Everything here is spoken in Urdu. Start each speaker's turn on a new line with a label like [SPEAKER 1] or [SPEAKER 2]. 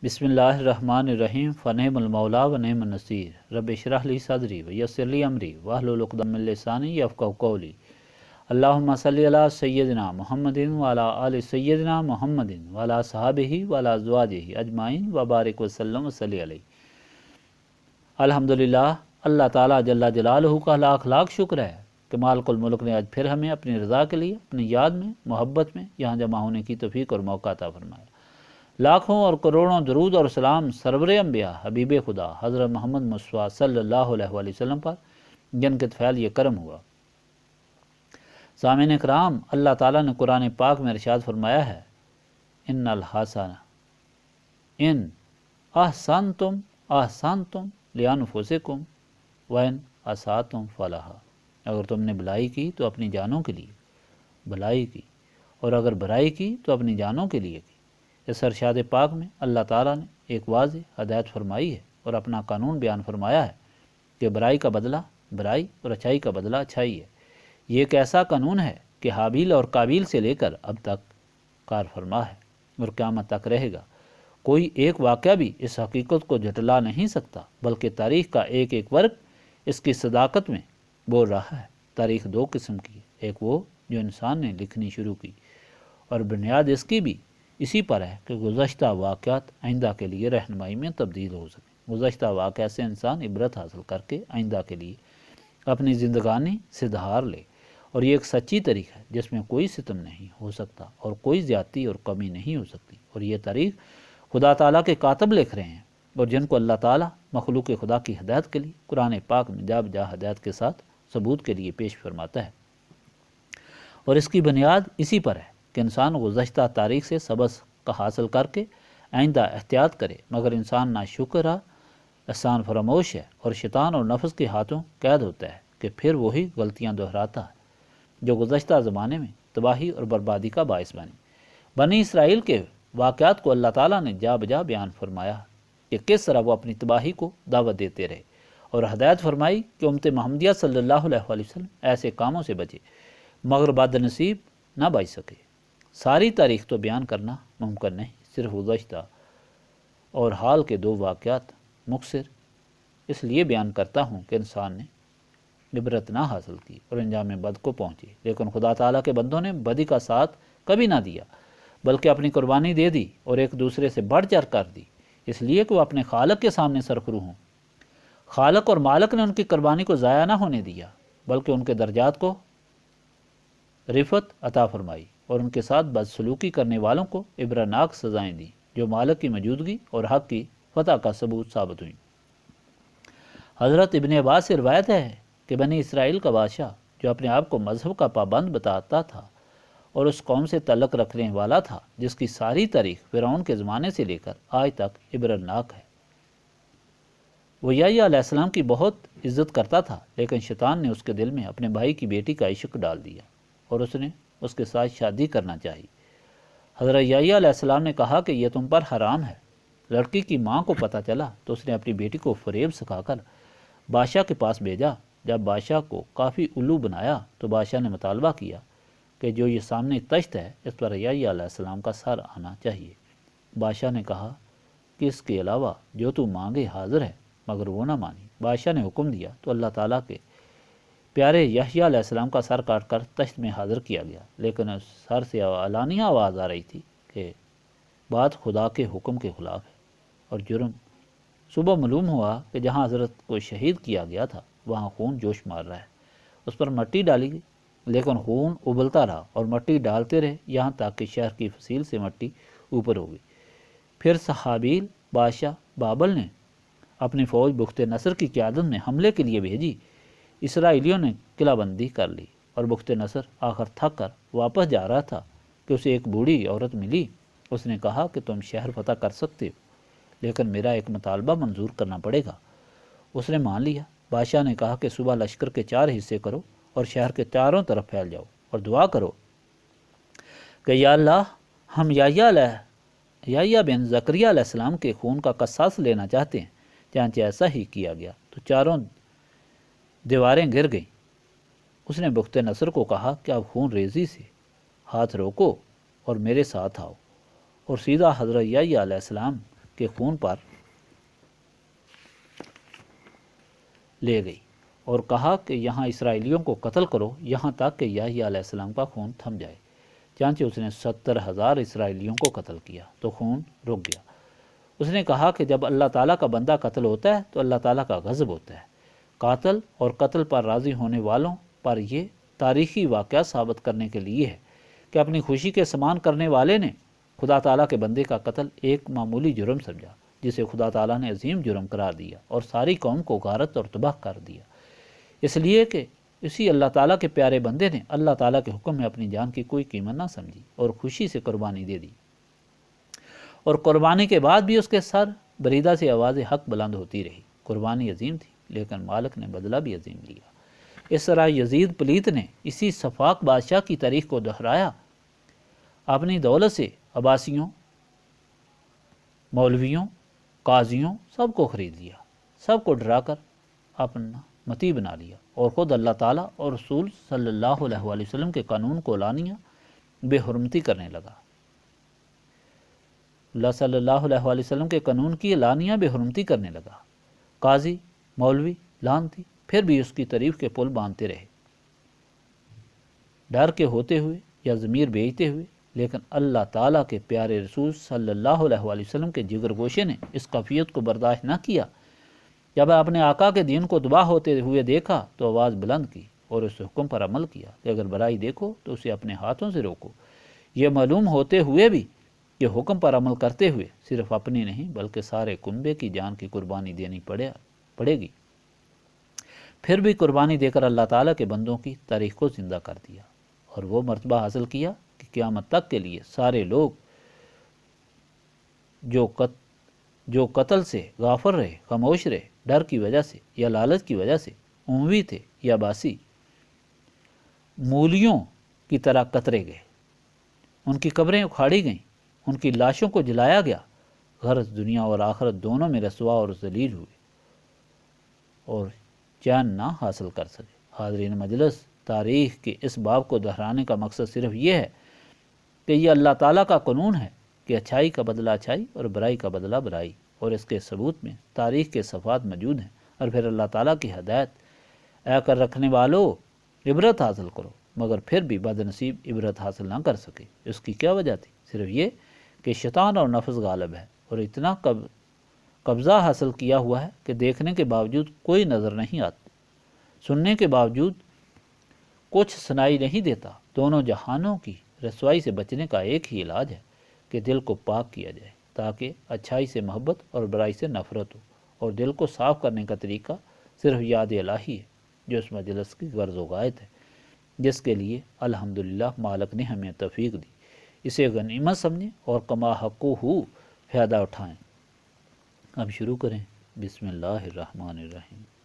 [SPEAKER 1] بسم اللہ الرحمن الرحیم فنعم المولا و نعم النصیر رب اشرح لی صدری ویسر لی امری واحلل عقدۃ من لسانی یفقہوا قولی اللہم صلی علی سیدنا محمد وعلی آل سیدنا محمد وعلی صحابہ وعلی ازواجہ اجمعین وبارک وسلم وصلی علیہ۔ الحمدللہ، اللہ تعالیٰ جل جلالہ کا لاکھ لاکھ شکر ہے کہ مالک الملک نے آج پھر ہمیں اپنی رضا کے لیے اپنی یاد میں محبت میں یہاں جمع ہونے کی توفیق اور موقع عطا فرمایا۔ لاکھوں اور کروڑوں درود اور سلام سرور انبیاء حبیب خدا حضرت محمد مصطفیٰ صلی اللہ علیہ وآلہ وسلم پر، جن کے طفیل یہ کرم ہوا۔ سامعین اکرام، اللہ تعالیٰ نے قرآن پاک میں ارشاد فرمایا ہے، ان الحسن ان احسنتم احسنتم لانفسکم وان اسأتم فلہا۔ اگر تم نے بھلائی کی تو اپنی جانوں کے لیے بھلائی کی، اور اگر برائی کی تو اپنی جانوں کے لیے کی۔ اس ارشاد پاک میں اللہ تعالیٰ نے ایک واضح ہدایت فرمائی ہے اور اپنا قانون بیان فرمایا ہے کہ برائی کا بدلہ برائی اور اچھائی کا بدلہ اچھائی ہے۔ یہ ایک ایسا قانون ہے کہ حابیل اور قابیل سے لے کر اب تک کار فرما ہے اور قیامت تک رہے گا۔ کوئی ایک واقعہ بھی اس حقیقت کو جھٹلا نہیں سکتا، بلکہ تاریخ کا ایک ایک ورق اس کی صداقت میں بول رہا ہے۔ تاریخ دو قسم کی ہے، ایک وہ جو انسان نے لکھنی شروع کی، اور بنیاد اس کی بھی اسی پر ہے کہ گزشتہ واقعات آئندہ کے لیے رہنمائی میں تبدیل ہو سکیں۔ گزشتہ واقعات سے انسان عبرت حاصل کر کے آئندہ کے لیے اپنی زندگانی سے دھار لے، اور یہ ایک سچی تاریخ ہے جس میں کوئی ستم نہیں ہو سکتا اور کوئی زیادتی اور کمی نہیں ہو سکتی۔ اور یہ تاریخ خدا تعالیٰ کے کاتب لکھ رہے ہیں، اور جن کو اللہ تعالیٰ مخلوق خدا کی ہدایت کے لیے قرآن پاک میں جا بجا ہدایت کے ساتھ ثبوت کے لیے پیش فرماتا ہے۔ اور اس کی بنیاد اسی پر ہے کہ انسان گزشتہ تاریخ سے سبق کا حاصل کر کے آئندہ احتیاط کرے، مگر انسان ناشکر احسان فراموش ہے اور شیطان اور نفس کے ہاتھوں قید ہوتا ہے کہ پھر وہی غلطیاں دہراتا ہے جو گزشتہ زمانے میں تباہی اور بربادی کا باعث بنی۔ بنی اسرائیل کے واقعات کو اللہ تعالیٰ نے جا بجا بیان فرمایا کہ کس طرح وہ اپنی تباہی کو دعوت دیتے رہے، اور ہدایت فرمائی کہ امت محمدیہ صلی اللہ علیہ وآلہ وسلم ایسے کاموں سے بچے مگر بد نصیب نہ بچ سکے۔ ساری تاریخ تو بیان کرنا ممکن نہیں، صرف گزشتہ اور حال کے دو واقعات مختصر اس لیے بیان کرتا ہوں کہ انسان نے عبرت نہ حاصل کی اور انجام بد کو پہنچے۔ لیکن خدا تعالیٰ کے بندوں نے بدی کا ساتھ کبھی نہ دیا، بلکہ اپنی قربانی دے دی اور ایک دوسرے سے بڑھ چڑھ کر دی، اس لیے کہ وہ اپنے خالق کے سامنے سرخرو ہوں۔ خالق اور مالک نے ان کی قربانی کو ضائع نہ ہونے دیا، بلکہ ان کے درجات کو رفعت عطا فرمائی، اور ان کے ساتھ بدسلوکی کرنے والوں کو عبرتناک سزائیں دیں جو مالک کی موجودگی اور حق کی فتح کا ثبوت ثابت ہوئیں۔ حضرت ابن عباس سے روایت ہے کہ بنی اسرائیل کا بادشاہ جو اپنے آپ کو مذہب کا پابند بتاتا تھا اور اس قوم سے تعلق رکھنے والا تھا جس کی ساری تاریخ فرعون کے زمانے سے لے کر آج تک عبرتناک ہے، وہ یحییٰ علیہ السلام کی بہت عزت کرتا تھا، لیکن شیطان نے اس کے دل میں اپنے بھائی کی بیٹی کا عشق ڈال دیا اور اس نے اس کے ساتھ شادی کرنا چاہی۔ حضرت یحییٰ علیہ السلام نے کہا کہ یہ تم پر حرام ہے۔ لڑکی کی ماں کو پتہ چلا تو اس نے اپنی بیٹی کو فریب سکھا کر بادشاہ کے پاس بھیجا۔ جب بادشاہ کو کافی الو بنایا تو بادشاہ نے مطالبہ کیا کہ جو یہ سامنے تشت ہے اس پر یحییٰ علیہ السلام کا سر آنا چاہیے۔ بادشاہ نے کہا کہ اس کے علاوہ جو تو مانگے حاضر ہے، مگر وہ نہ مانی۔ بادشاہ نے حکم دیا تو اللہ تعالیٰ کے پیارے یحییٰ علیہ السلام کا سر کاٹ کر تشت میں حاضر کیا گیا، لیکن اس سر سے علانیہ آواز آ رہی تھی کہ بات خدا کے حکم کے خلاف ہے اور جرم۔ صبح معلوم ہوا کہ جہاں حضرت کو شہید کیا گیا تھا وہاں خون جوش مار رہا ہے۔ اس پر مٹی ڈالی گئی، لیکن خون ابلتا رہا اور مٹی ڈالتے رہے یہاں تک کہ شہر کی فصیل سے مٹی اوپر ہو گئی۔ پھر صحابیل بادشاہ بابل نے اپنی فوج بخت نصر کی قیادت میں حملے کے لیے بھیجی۔ اسرائیلیوں نے قلعہ بندی کر لی اور بخت نصر آخر تھک کر واپس جا رہا تھا کہ اسے ایک بوڑھی عورت ملی۔ اس نے کہا کہ تم شہر فتح کر سکتے ہو، لیکن میرا ایک مطالبہ منظور کرنا پڑے گا۔ اس نے مان لیا۔ بادشاہ نے کہا کہ صبح لشکر کے 4 حصے کرو اور شہر کے چاروں طرف پھیل جاؤ اور دعا کرو کہ یا اللہ، ہم یحییٰ بن زکریا علیہ السلام کے خون کا قصاص لینا چاہتے ہیں۔ چنانچہ ایسا ہی کیا گیا تو چاروں دیواریں گر گئیں۔ اس نے بخت نصر کو کہا کہ اب خون ریزی سے ہاتھ روکو اور میرے ساتھ آؤ، اور سیدھا حضرت یحییٰ علیہ السلام کے خون پر لے گئی اور کہا کہ یہاں اسرائیلیوں کو قتل کرو یہاں تک کہ یحییٰ علیہ السلام کا خون تھم جائے۔ چنانچہ اس نے 70,000 اسرائیلیوں کو قتل کیا تو خون رک گیا۔ اس نے کہا کہ جب اللہ تعالیٰ کا بندہ قتل ہوتا ہے تو اللہ تعالیٰ کا غضب ہوتا ہے۔ قاتل اور قتل پر راضی ہونے والوں پر یہ تاریخی واقعہ ثابت کرنے کے لیے ہے کہ اپنی خوشی کے سامان کرنے والے نے خدا تعالیٰ کے بندے کا قتل ایک معمولی جرم سمجھا، جسے خدا تعالیٰ نے عظیم جرم قرار دیا اور ساری قوم کو غارت اور تباہ کر دیا، اس لیے کہ اسی اللہ تعالیٰ کے پیارے بندے نے اللہ تعالیٰ کے حکم میں اپنی جان کی کوئی قیمت نہ سمجھی اور خوشی سے قربانی دے دی، اور قربانی کے بعد بھی اس کے سر بریدہ سے آواز حق بلند ہوتی رہی۔ قربانی عظیم تھی لیکن مالک نے بدلہ بھی عظیم لیا۔ اس طرح یزید پلیت نے اسی سفاک بادشاہ کی تاریخ کو دہرایا، اپنی دولت سے عباسیوں، مولویوں، قاضیوں سب کو خرید لیا، سب کو ڈرا کر اپنا متی بنا لیا، اور خود اللہ تعالیٰ اور رسول صلی اللہ علیہ وآلہ وسلم کے قانون کو لانیہ بے حرمتی کرنے لگا۔ اللہ صلی اللہ علیہ وآلہ وسلم کے قانون کی لانیہ بے حرمتی کرنے لگا۔ قاضی، مولوی، لانتی پھر بھی اس کی تعریف کے پل باندھتے رہے، ڈر کے ہوتے ہوئے یا ضمیر بیچتے ہوئے، لیکن اللہ تعالیٰ کے پیارے رسول صلی اللہ علیہ وآلہ وسلم کے جگر گوشے نے اس کیفیت کو برداشت نہ کیا۔ جب اپنے آقا کے دین کو تباہ ہوتے ہوئے دیکھا تو آواز بلند کی اور اس حکم پر عمل کیا کہ اگر برائی دیکھو تو اسے اپنے ہاتھوں سے روکو، یہ معلوم ہوتے ہوئے بھی کہ حکم پر عمل کرتے ہوئے صرف اپنی نہیں بلکہ سارے کنبے کی جان کی قربانی دینی پڑے گی۔ پھر بھی قربانی دے کر اللہ تعالیٰ کے بندوں کی تاریخ کو زندہ کر دیا اور وہ مرتبہ حاصل کیا کہ قیامت تک کے لیے سارے لوگ جو قتل سے غافل رہے، خاموش رہے، ڈر کی وجہ سے یا لالچ کی وجہ سے، اموی تھے یا باسی، مولیوں کی طرح قطرے گئے، ان کی قبریں اکھاڑی گئیں، ان کی لاشوں کو جلایا گیا، غرض دنیا اور آخرت دونوں میں رسوا اور ذلیل ہوئے اور چین نہ حاصل کر سکے۔ حاضرین مجلس، تاریخ کے اس باب کو دہرانے کا مقصد صرف یہ ہے کہ یہ اللہ تعالیٰ کا قانون ہے کہ اچھائی کا بدلہ اچھائی اور برائی کا بدلہ برائی، اور اس کے ثبوت میں تاریخ کے صفحات موجود ہیں۔ اور پھر اللہ تعالیٰ کی ہدایت اے کر رکھنے والو، عبرت حاصل کرو، مگر پھر بھی بد نصیب عبرت حاصل نہ کر سکے۔ اس کی کیا وجہ تھی؟ صرف یہ کہ شیطان اور نفس غالب ہے اور اتنا قبضہ حاصل کیا ہوا ہے کہ دیکھنے کے باوجود کوئی نظر نہیں آتا، سننے کے باوجود کچھ سنائی نہیں دیتا۔ دونوں جہانوں کی رسوائی سے بچنے کا ایک ہی علاج ہے کہ دل کو پاک کیا جائے تاکہ اچھائی سے محبت اور برائی سے نفرت ہو، اور دل کو صاف کرنے کا طریقہ صرف یاد الہی ہے جو اس مجلس کی غرض و غایت ہے، جس کے لیے الحمدللہ مالک نے ہمیں توفیق دی۔ اسے غنیمت سمجھیں اور کما حقہ فائدہ اٹھائیں۔ اب شروع کریں۔ بسم اللہ الرحمن الرحیم۔